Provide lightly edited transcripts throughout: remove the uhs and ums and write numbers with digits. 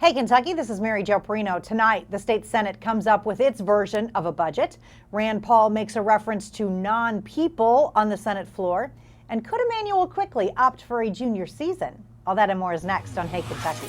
Hey, Kentucky, this is Mary Jo Perino. Tonight, the state Senate comes up with its version of a budget. Rand Paul makes a reference to non-people on the Senate floor. And could Immanuel Quickley opt for a junior season? All that and more is next on Hey, Kentucky.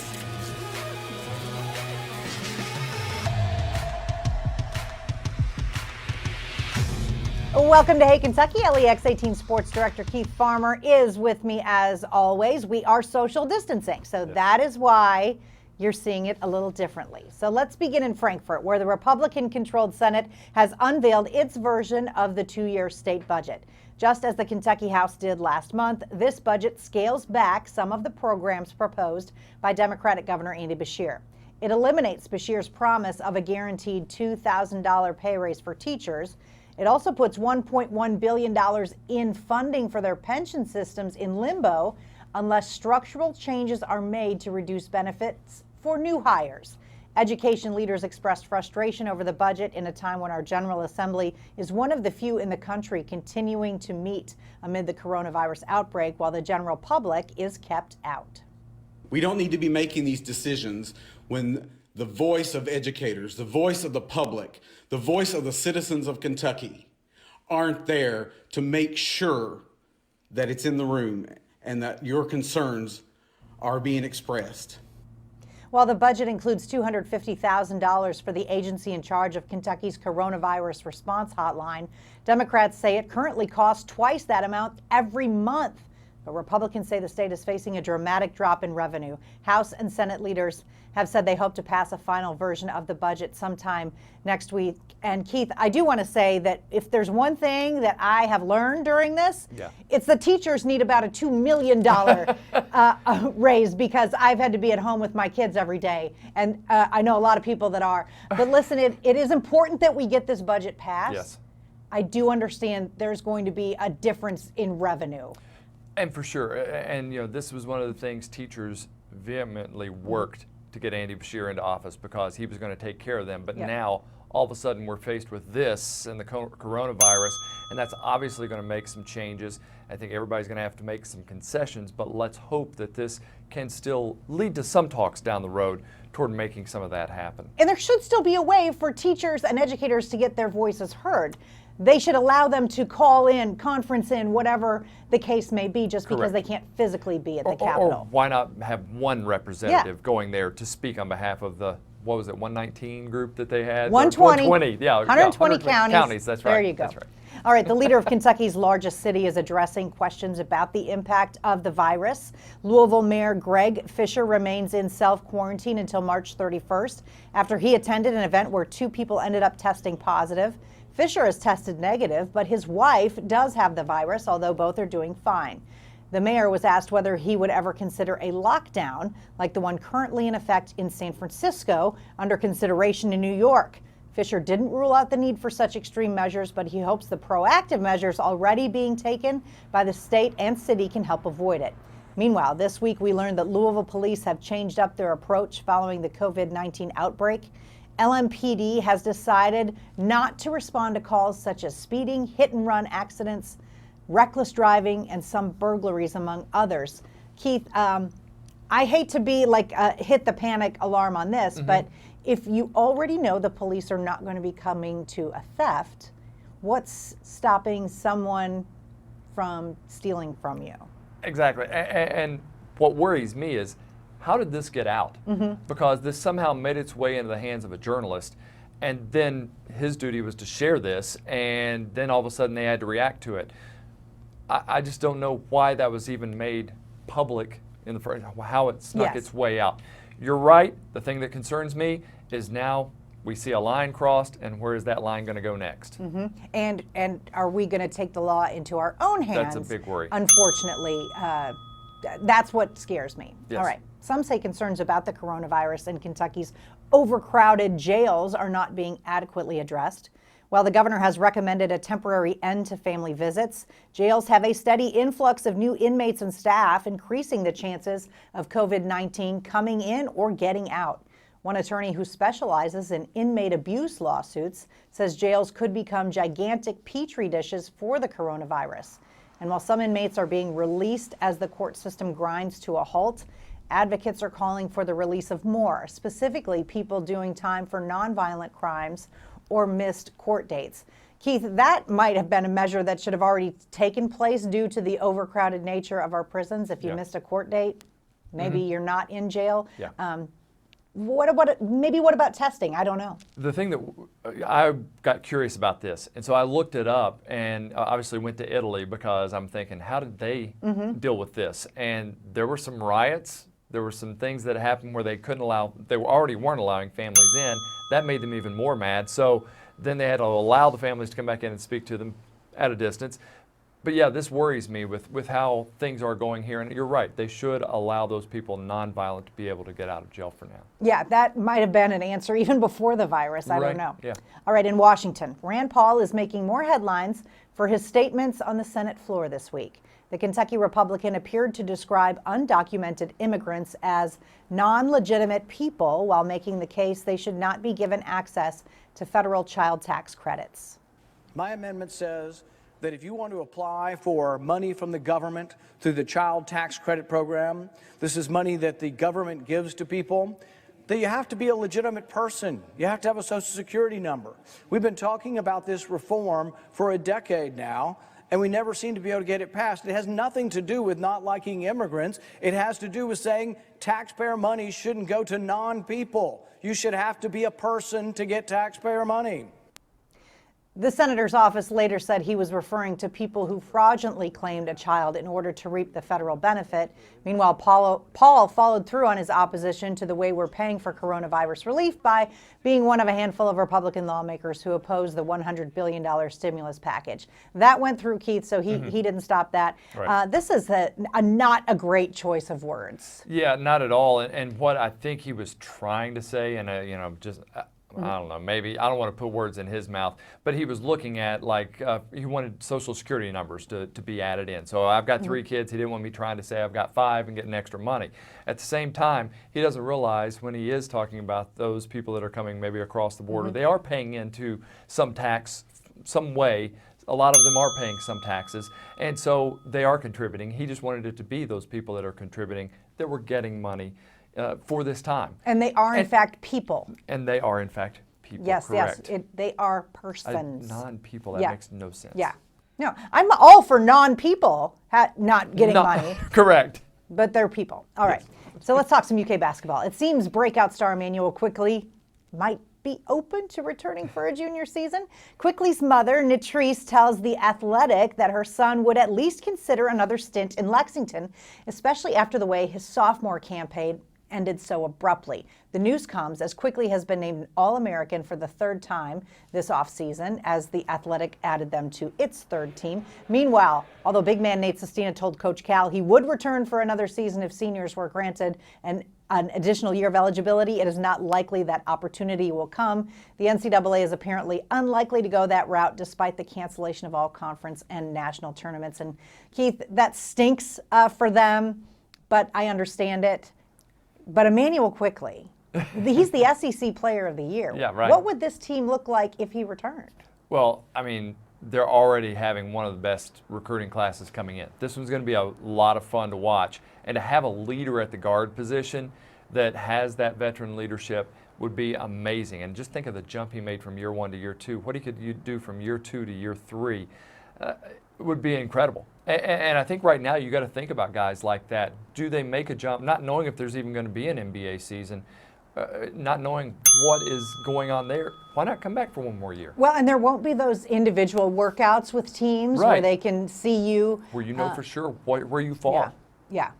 Welcome to Hey Kentucky. LEX 18 Sports Director Keith Farmer is with me as always. We are social distancing, so that is why you're seeing it a little differently. So let's begin in Frankfort, where the Republican-controlled Senate has unveiled its version of the two-year state budget. Just as the Kentucky House did last month, this budget scales back some of the programs proposed by Democratic Governor Andy Beshear. It eliminates Beshear's promise of a guaranteed $2,000 pay raise for teachers. It also puts $1.1 billion in funding for their pension systems in limbo unless structural changes are made to reduce benefits for new hires. Education leaders expressed frustration over the budget in a time when our General Assembly is one of the few in the country continuing to meet amid the coronavirus outbreak while the general public is kept out. We don't need to be making these decisions when the voice of educators, the voice of the public, the voice of the citizens of Kentucky aren't there to make sure that it's in the room and that your concerns are being expressed. While the budget includes $250,000 for the agency in charge of Kentucky's coronavirus response hotline, Democrats say it currently costs twice that amount every month. But Republicans say the state is facing a dramatic drop in revenue. House and Senate leaders have said they hope to pass a final version of the budget sometime next week. And Keith, I do want to say that if there's one thing that I have learned during this, it's the teachers need about a $2 million raise, because I've had to be at home with my kids every day. And I know a lot of people that are. But listen, it is important that we get this budget passed. Yes. I do understand there's going to be a difference in revenue. And for sure, and this was one of the things teachers vehemently worked to get Andy Beshear into office, because he was going to take care of them. But now, all of a sudden, we're faced with this and the coronavirus, and that's obviously going to make some changes. I think everybody's going to have to make some concessions, but let's hope that this can still lead to some talks down the road toward making some of that happen. And there should still be a way for teachers and educators to get their voices heard. They should allow them to call in, conference in, whatever the case may be, just because they can't physically be at the Capitol. Or why not have one representative going there to speak on behalf of the, what was it, 119 group that they had? 120. 120 counties. That's right. There you go. That's right. All right, the leader of Kentucky's largest city is addressing questions about the impact of the virus. Louisville Mayor Greg Fischer remains in self-quarantine until March 31st after he attended an event where 2 people ended up testing positive. Fischer has tested negative, but his wife does have the virus, although both are doing fine. The mayor was asked whether he would ever consider a lockdown like the one currently in effect in San Francisco, under consideration in New York. Fischer didn't rule out the need for such extreme measures, but he hopes the proactive measures already being taken by the state and city can help avoid it. Meanwhile, this week we learned that Louisville police have changed up their approach following the COVID-19 outbreak. LMPD has decided not to respond to calls such as speeding, hit-and-run accidents, reckless driving, and some burglaries, among others. Keith, I hate to be like hit the panic alarm on this, but if you already know the police are not going to be coming to a theft, what's stopping someone from stealing from you? Exactly. And what worries me is, how did this get out? Because this somehow made its way into the hands of a journalist, and then his duty was to share this, and then all of a sudden they had to react to it. I just don't know why that was even made public in the first, how it snuck its way out. You're right. The thing that concerns me is now we see a line crossed, and where is that line going to go next? And are we going to take the law into our own hands? That's a big worry. Unfortunately, that's what scares me. Yes. All right. Some say concerns about the coronavirus in Kentucky's overcrowded jails are not being adequately addressed. While the governor has recommended a temporary end to family visits, jails have a steady influx of new inmates and staff, increasing the chances of COVID-19 coming in or getting out. One attorney who specializes in inmate abuse lawsuits says jails could become gigantic petri dishes for the coronavirus. And while some inmates are being released as the court system grinds to a halt, Advocates are calling for the release of more, specifically people doing time for nonviolent crimes or missed court dates. Keith, that might have been a measure that should have already taken place due to the overcrowded nature of our prisons. If you missed a court date, maybe you're not in jail. What about testing? I don't know. The thing that I got curious about this, and so I looked it up and obviously went to Italy because I'm thinking, how did they deal with this? And there were some riots. There were some things that happened where they weren't allowing families in. That made them even more mad. So then they had to allow the families to come back in and speak to them at a distance. But yeah, this worries me with how things are going here. And you're right, they should allow those people nonviolent to be able to get out of jail for now. Yeah, that might have been an answer even before the virus. I don't know. Yeah. All right, in Washington, Rand Paul is making more headlines for his statements on the Senate floor this week. The Kentucky Republican appeared to describe undocumented immigrants as non-legitimate people while making the case they should not be given access to federal child tax credits. My amendment says that if you want to apply for money from the government through the child tax credit program, this is money that the government gives to people, that you have to be a legitimate person. You have to have a Social Security number. We've been talking about this reform for a decade now, and we never seem to be able to get it passed. It has nothing to do with not liking immigrants. It has to do with saying taxpayer money shouldn't go to non-people. You should have to be a person to get taxpayer money. The senator's office later said he was referring to people who fraudulently claimed a child in order to reap the federal benefit. Meanwhile, Paul followed through on his opposition to the way we're paying for coronavirus relief by being one of a handful of Republican lawmakers who opposed the $100 billion stimulus package. That went through, Keith, so he didn't stop that. Right. This is not a great choice of words. Yeah, not at all. And what I think he was trying to say, and I don't know, maybe, I don't want to put words in his mouth, but he was looking at he wanted Social Security numbers to be added in. So I've got 3 kids. He didn't want me trying to say I've got 5 and getting extra money. At the same time, he doesn't realize when he is talking about those people that are coming maybe across the border, they are paying into some tax, some way. A lot of them are paying some taxes, and so they are contributing. He just wanted it to be those people that are contributing that were getting money for this time. And they are, in fact, people. And they are, in fact, people. Yes, correct. yes. They are persons. Non-people, that makes no sense. Yeah. No, I'm all for non-people not getting money. Correct. But they're people. All right. So let's talk some UK basketball. It seems breakout star Immanuel Quickley might be open to returning for a junior season. Quickley's mother, Natrice, tells The Athletic that her son would at least consider another stint in Lexington, especially after the way his sophomore campaign ended so abruptly. The news comes as Quickley has been named All-American for the 3rd time this offseason, as The Athletic added them to its 3rd team. Meanwhile, although big man Nate Sestina told Coach Cal he would return for another season if seniors were granted an additional year of eligibility, it is not likely that opportunity will come. The NCAA is apparently unlikely to go that route despite the cancellation of all conference and national tournaments. And Keith, that stinks for them, but I understand it. But Immanuel Quickley, he's the SEC Player of the Year. Yeah, right. What would this team look like if he returned? Well, I mean, they're already having one of the best recruiting classes coming in. This one's going to be a lot of fun to watch. And to have a leader at the guard position that has that veteran leadership would be amazing. And just think of the jump he made from year 1 to year 2. What he could do from year 2 to year 3 would be incredible. And I think right now you got to think about guys like that. Do they make a jump, not knowing if there's even going to be an NBA season, not knowing what is going on there? Why not come back for one more year? Well, and there won't be those individual workouts with teams where they can see you. Where you know for sure where you fall. Yeah.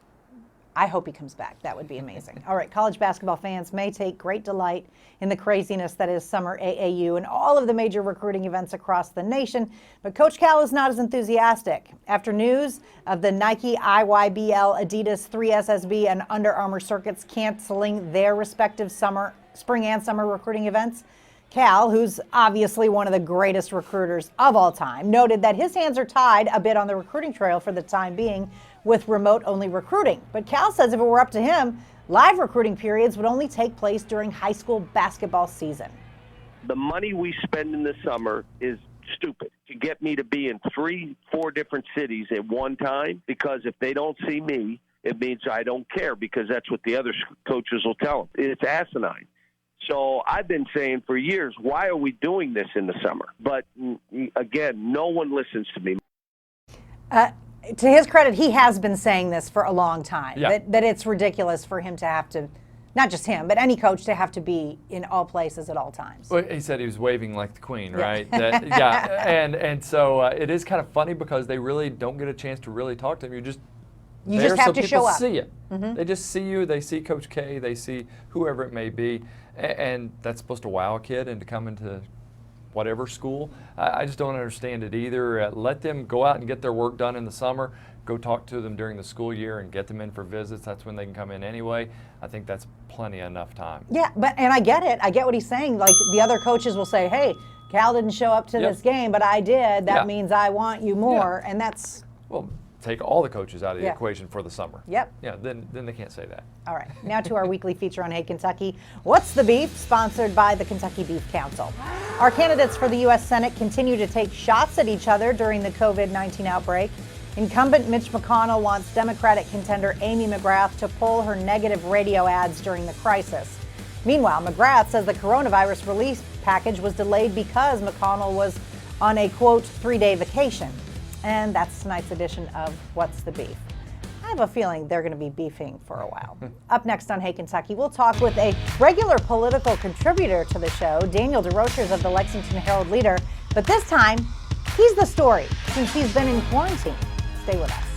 I hope he comes back. That would be amazing. All right, college basketball fans may take great delight in the craziness that is summer AAU and all of the major recruiting events across the nation, but Coach Cal is not as enthusiastic. After news of the Nike, IYBL, Adidas, 3SSB, and Under Armour circuits canceling their respective spring and summer recruiting events, Cal, who's obviously one of the greatest recruiters of all time, noted that his hands are tied a bit on the recruiting trail for the time being with remote-only recruiting. But Cal says if it were up to him, live recruiting periods would only take place during high school basketball season. The money we spend in the summer is stupid to get me to be in 3-4 different cities at one time, because if they don't see me, it means I don't care, because that's what the other coaches will tell them. It's asinine. So I've been saying for years, why are we doing this in the summer? But again, no one listens to me. To his credit, he has been saying this for a long time, Yeah. that it's ridiculous for him to have to, not just him, but any coach to have to be in all places at all times. Well, he said he was waving like the queen, right? And so it is kind of funny because they really don't get a chance to really talk to him. You just have to show up. See it. They just see you. They see Coach K. They see whoever it may be, and that's supposed to wow a kid into coming to whatever school. I just don't understand it either. Let them go out and get their work done in the summer. Go talk to them during the school year and get them in for visits. That's when they can come in anyway. I think that's plenty enough time. Yeah, and I get it. I get what he's saying. Like, the other coaches will say, hey, Cal didn't show up to this game, but I did. That means I want you more. And that's... Well, take all the coaches out of the equation for the summer. Yep. Yeah, then they can't say that. All right, now to our weekly feature on Hey Kentucky. What's the Beef? Sponsored by the Kentucky Beef Council. Our candidates for the U.S. Senate continue to take shots at each other during the COVID-19 outbreak. Incumbent Mitch McConnell wants Democratic contender Amy McGrath to pull her negative radio ads during the crisis. Meanwhile, McGrath says the coronavirus relief package was delayed because McConnell was on a, quote, 3-day vacation. And that's tonight's edition of What's the Beef? I have a feeling they're going to be beefing for a while. Up next on Hey Kentucky, we'll talk with a regular political contributor to the show, Daniel DeRochers of the Lexington Herald Leader. But this time, he's the story since he's been in quarantine. Stay with us.